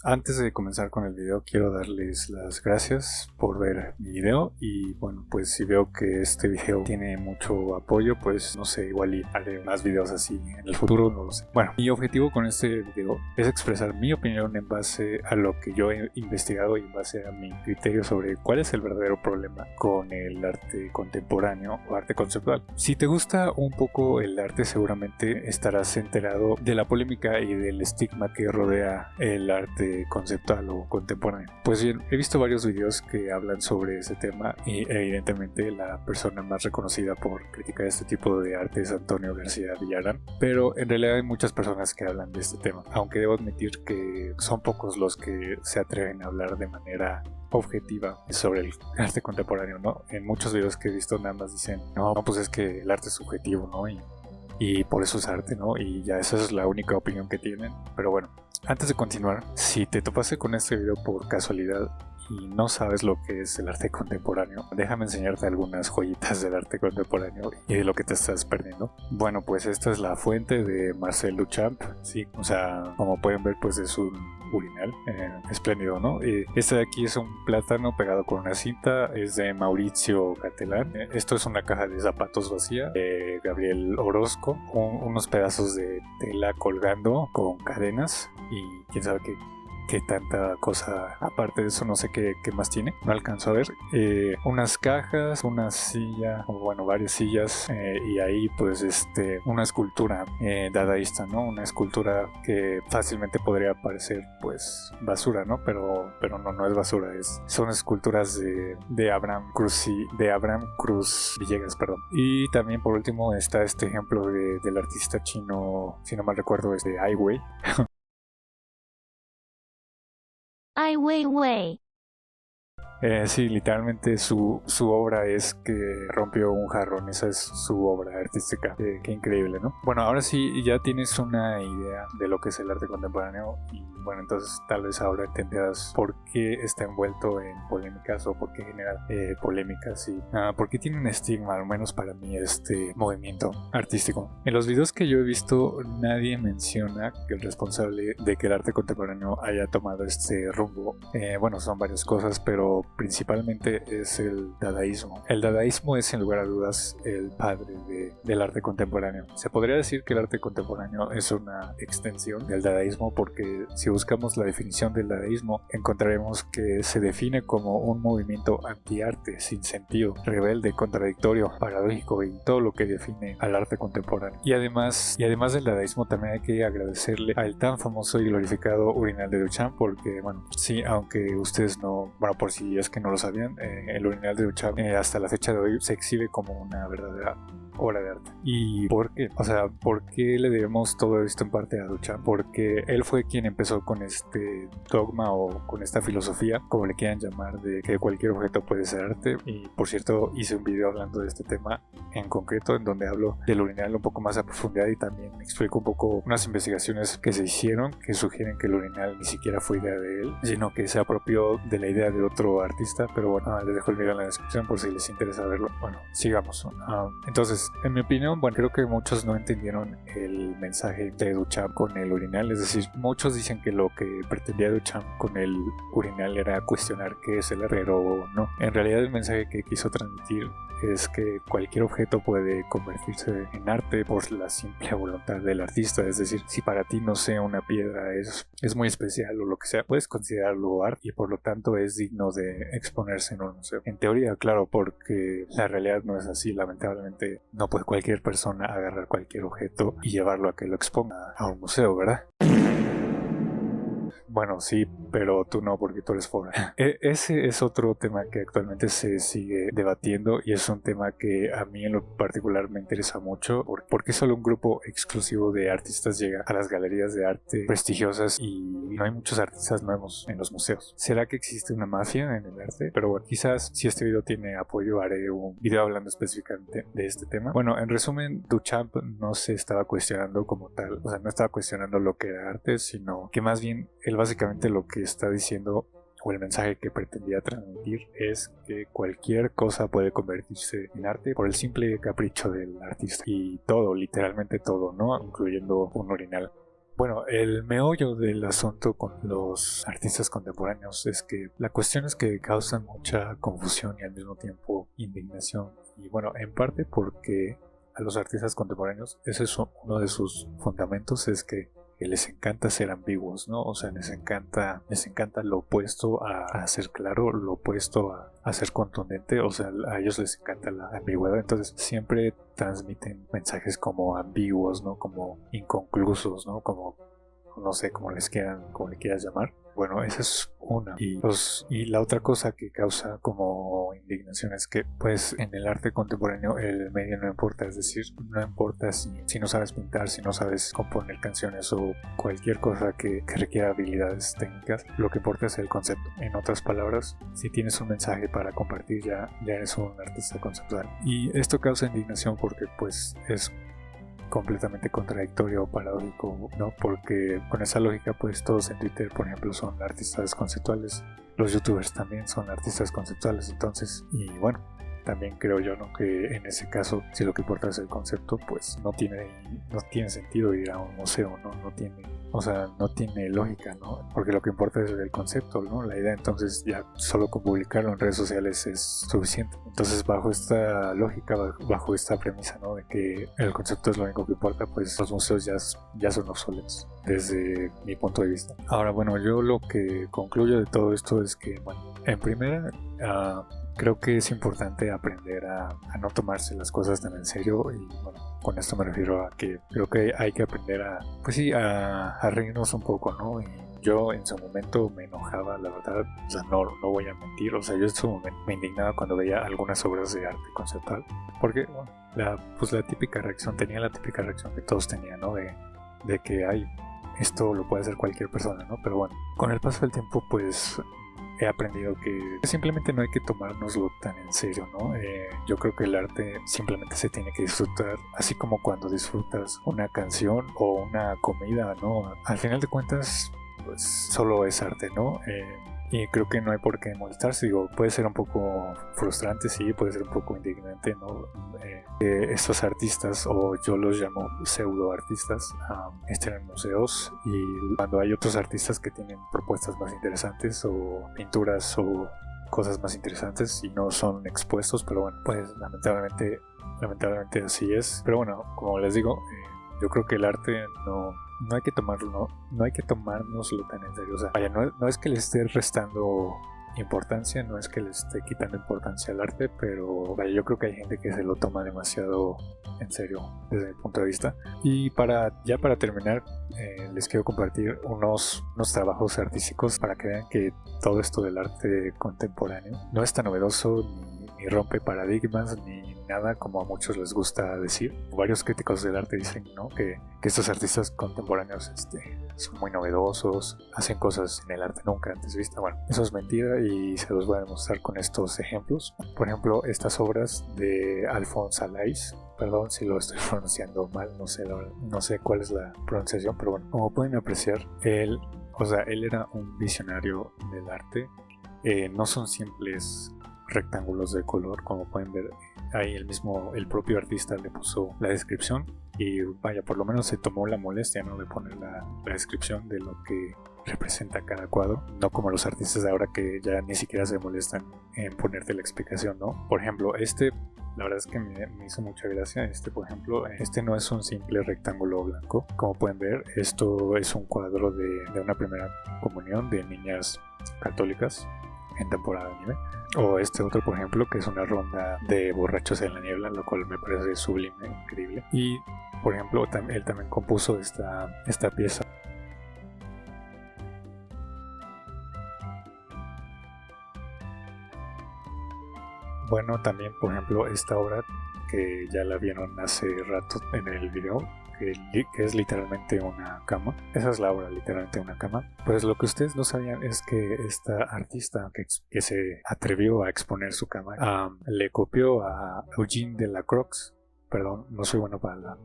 Antes de comenzar con el video quiero darles las gracias por ver mi video y bueno, pues si veo que este video tiene mucho apoyo, pues no sé, igual y haré más videos así en el futuro, no lo sé. Bueno, mi objetivo con este video es expresar mi opinión en base a lo que yo he investigado y en base a mi criterio sobre cuál es el verdadero problema con el arte contemporáneo o arte conceptual. Si te gusta un poco el arte, seguramente estarás enterado de la polémica y del estigma que rodea el arte conceptual o contemporáneo. Pues bien, he visto varios videos que hablan sobre ese tema y evidentemente la persona más reconocida por criticar este tipo de arte es Antonio García Villarán, pero en realidad hay muchas personas que hablan de este tema, aunque debo admitir que son pocos los que se atreven a hablar de manera objetiva sobre el arte contemporáneo, ¿no? En muchos videos que he visto nada más dicen, no, pues es que el arte es subjetivo, ¿no? Y por eso es arte, ¿no? Y ya esa es la única opinión que tienen. Pero bueno, antes de continuar, si te topaste con este video por casualidad y no sabes lo que es el arte contemporáneo, déjame enseñarte algunas joyitas del arte contemporáneo y de lo que te estás perdiendo. Bueno, pues esta es la fuente de Marcel Duchamp, sí, o sea, como pueden ver, pues es un urinal espléndido, ¿no? Este de aquí es un plátano pegado con una cinta, es de Mauricio Gatelán. Esto es una caja de zapatos vacía de Gabriel Orozco, unos pedazos de tela colgando con cadenas y quién sabe qué tanta cosa aparte de eso, no sé qué más tiene, no alcanzo a ver. Unas cajas, una silla, o bueno, varias sillas, y ahí pues una escultura dadaísta, ¿no? Una escultura que fácilmente podría parecer pues basura, ¿no? Pero no es basura, son esculturas de Abraham Cruz Villegas, perdón. Y también por último está este ejemplo del artista chino, si no mal recuerdo, es de Ai Weiwei. Ai Weiwei. Sí, literalmente su obra es que rompió un jarrón, esa es su obra artística. Qué increíble, ¿no? Bueno, ahora sí ya tienes una idea de lo que es el arte contemporáneo y bueno, entonces tal vez ahora entenderás por qué está envuelto en polémicas o por qué genera polémicas y por qué tiene un estigma, al menos para mí, este movimiento artístico. En los videos que yo he visto, nadie menciona que el responsable de que el arte contemporáneo haya tomado este rumbo. Bueno, son varias cosas, pero principalmente es el dadaísmo. El dadaísmo es sin lugar a dudas el padre del arte contemporáneo. Se podría decir que el arte contemporáneo es una extensión del dadaísmo porque si buscamos la definición del dadaísmo encontraremos que se define como un movimiento antiarte, sin sentido, rebelde, contradictorio, paradójico y todo lo que define al arte contemporáneo. Y además del dadaísmo también hay que agradecerle al tan famoso y glorificado urinal de Duchamp porque bueno, sí, aunque ustedes no, bueno, por si es que no lo sabían, el urinal de Duchamp hasta la fecha de hoy se exhibe como una verdadera obra de arte. ¿Y por qué? O sea, ¿por qué le debemos todo esto en parte a Duchamp? Porque él fue quien empezó con este dogma o con esta filosofía, como le quieran llamar, de que cualquier objeto puede ser arte. Y por cierto, hice un video hablando de este tema en concreto, en donde hablo del urinal un poco más a profundidad y también explico un poco unas investigaciones que se hicieron que sugieren que el urinal ni siquiera fue idea de él, sino que se apropió de la idea de otro artista. Pero bueno, les dejo el video en la descripción por si les interesa verlo. Bueno, sigamos. Entonces, en mi opinión, bueno, creo que muchos no entendieron el mensaje de Duchamp con el urinal, es decir, muchos dicen que lo que pretendía Duchamp con el urinal era cuestionar qué es el arte, pero no. En realidad el mensaje que quiso transmitir es que cualquier objeto puede convertirse en arte por la simple voluntad del artista, es decir, si para ti, no sé, una piedra es muy especial o lo que sea, puedes considerarlo arte y por lo tanto es digno de exponerse en un museo. En teoría, claro, porque la realidad no es así, lamentablemente no puede cualquier persona agarrar cualquier objeto y llevarlo a que lo exponga a un museo, ¿verdad? Bueno, sí, pero tú no, porque tú eres pobre. Ese es otro tema que actualmente se sigue debatiendo y es un tema que a mí en lo particular me interesa mucho porque solo un grupo exclusivo de artistas llega a las galerías de arte prestigiosas y no hay muchos artistas nuevos en los museos. ¿Será que existe una mafia en el arte? Pero bueno, quizás si este video tiene apoyo haré un video hablando específicamente de este tema. Bueno, en resumen, Duchamp no se estaba cuestionando como tal, o sea, no estaba cuestionando lo que era arte, sino que más bien él básicamente lo que está diciendo o el mensaje que pretendía transmitir es que cualquier cosa puede convertirse en arte por el simple capricho del artista y todo, literalmente todo, ¿no? Incluyendo un urinal. Bueno, el meollo del asunto con los artistas contemporáneos es que la cuestión es que causan mucha confusión y al mismo tiempo indignación. Y bueno, en parte porque a los artistas contemporáneos, ese es uno de sus fundamentos, es que les encanta ser ambiguos, ¿no? O sea, les encanta lo opuesto a ser claro, lo opuesto a ser contundente, o sea, a ellos les encanta la ambigüedad, entonces siempre transmiten mensajes como ambiguos, ¿no? Como inconclusos, ¿no? Como, no sé, como le quieras llamar. Bueno, esa es una. Y la otra cosa que causa como indignación es que, pues, en el arte contemporáneo el medio no importa, es decir, no importa si no sabes pintar, si no sabes componer canciones o cualquier cosa que requiera habilidades técnicas, lo que importa es el concepto. En otras palabras, si tienes un mensaje para compartir, ya eres un artista conceptual. Y esto causa indignación porque, pues, es completamente contradictorio o paradójico, ¿no? Porque con esa lógica, pues todos en Twitter, por ejemplo, son artistas conceptuales, los youtubers también son artistas conceptuales, entonces, y bueno, también creo yo, ¿no? Que en ese caso, si lo que importa es el concepto, pues no tiene sentido ir a un museo, ¿no? No tiene lógica, ¿no? Porque lo que importa es el concepto, ¿no? La idea, entonces ya solo con publicarlo en redes sociales es suficiente. Entonces, bajo esta lógica, bajo esta premisa, ¿no? De que el concepto es lo único que importa, pues los museos ya son obsoletos, desde mi punto de vista. Ahora, bueno, yo lo que concluyo de todo esto es que, bueno, en primera, creo que es importante aprender a no tomarse las cosas tan en serio y bueno, con esto me refiero a que creo que hay que aprender a reírnos un poco, ¿no? Y yo en su momento me enojaba, la verdad, o sea, no voy a mentir, o sea, yo en su momento me indignaba cuando veía algunas obras de arte conceptual, porque bueno, la típica reacción que todos tenían, ¿no? De que esto lo puede hacer cualquier persona, ¿no? Pero bueno, con el paso del tiempo, pues he aprendido que simplemente no hay que tomárnoslo tan en serio, ¿no? Yo creo que el arte simplemente se tiene que disfrutar, así como cuando disfrutas una canción o una comida, ¿no? Al final de cuentas, pues solo es arte, ¿no? Y creo que no hay por qué molestarse, digo, puede ser un poco frustrante, sí, puede ser un poco indignante, ¿no? Estos artistas, o yo los llamo pseudo artistas, estén en museos y cuando hay otros artistas que tienen propuestas más interesantes o pinturas o cosas más interesantes y no son expuestos, pero bueno, pues lamentablemente así es. Pero bueno, como les digo, yo creo que el arte no hay que tomárnoslo tan en serio. O sea, vaya, no es que le esté restando importancia, no es que le esté quitando importancia al arte, pero vaya, yo creo que hay gente que se lo toma demasiado en serio desde mi punto de vista. Y para terminar, les quiero compartir unos trabajos artísticos para que vean que todo esto del arte contemporáneo no es tan novedoso ni rompe paradigmas ni nada como a muchos les gusta decir. Varios críticos del arte dicen, ¿no? que estos artistas contemporáneos son muy novedosos, hacen cosas en el arte nunca antes vistas. Bueno, eso es mentira y se los voy a demostrar con estos ejemplos. Por ejemplo, estas obras de Alphonse Allais, perdón si lo estoy pronunciando mal, no sé cuál es la pronunciación, pero bueno, como pueden apreciar, él era un visionario del arte. No son simples rectángulos de color, como pueden ver ahí el propio artista le puso la descripción y vaya, por lo menos se tomó la molestia, ¿no? De poner la descripción de lo que representa cada cuadro, no como los artistas de ahora que ya ni siquiera se molestan en ponerte la explicación, ¿no? Por ejemplo, la verdad es que me hizo mucha gracia. Por ejemplo, no es un simple rectángulo blanco. Como pueden ver, esto es un cuadro de una primera comunión de niñas católicas en temporada de nieve. O otro, por ejemplo, que es una ronda de borrachos en la niebla, lo cual me parece sublime, increíble. Y, por ejemplo, él también compuso esta pieza. Bueno, también, por ejemplo, esta obra que ya la vieron hace rato en el video, que es literalmente una cama. Esa es la obra, literalmente una cama. Pues lo que ustedes no sabían es que esta artista que se atrevió a exponer su cama le copió a Eugene Delacroix. Perdón, no soy bueno para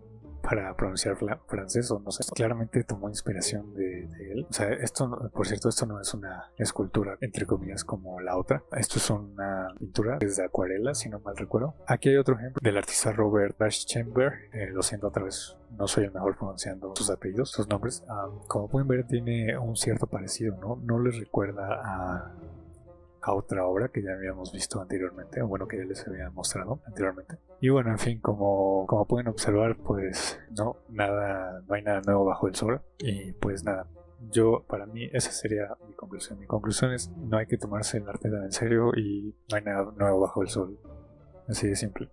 para pronunciar francés o no sé. Claramente tomó inspiración de él. O sea, esto, por cierto, esto no es una escultura, entre comillas, como la otra. Esto es una pintura desde acuarela, si no mal recuerdo. Aquí hay otro ejemplo del artista Robert Rauschenberg. Lo siento otra vez, no soy el mejor pronunciando sus apellidos, sus nombres. Como pueden ver, tiene un cierto parecido, ¿no? No les recuerda a otra obra que ya habíamos visto anteriormente, o bueno, que ya les había mostrado anteriormente. Y bueno, en fin, como pueden observar, pues no hay nada nuevo bajo el sol. Y pues nada, para mí, esa sería mi conclusión. Mi conclusión es: no hay que tomarse el arte tan en serio y no hay nada nuevo bajo el sol. Así de simple.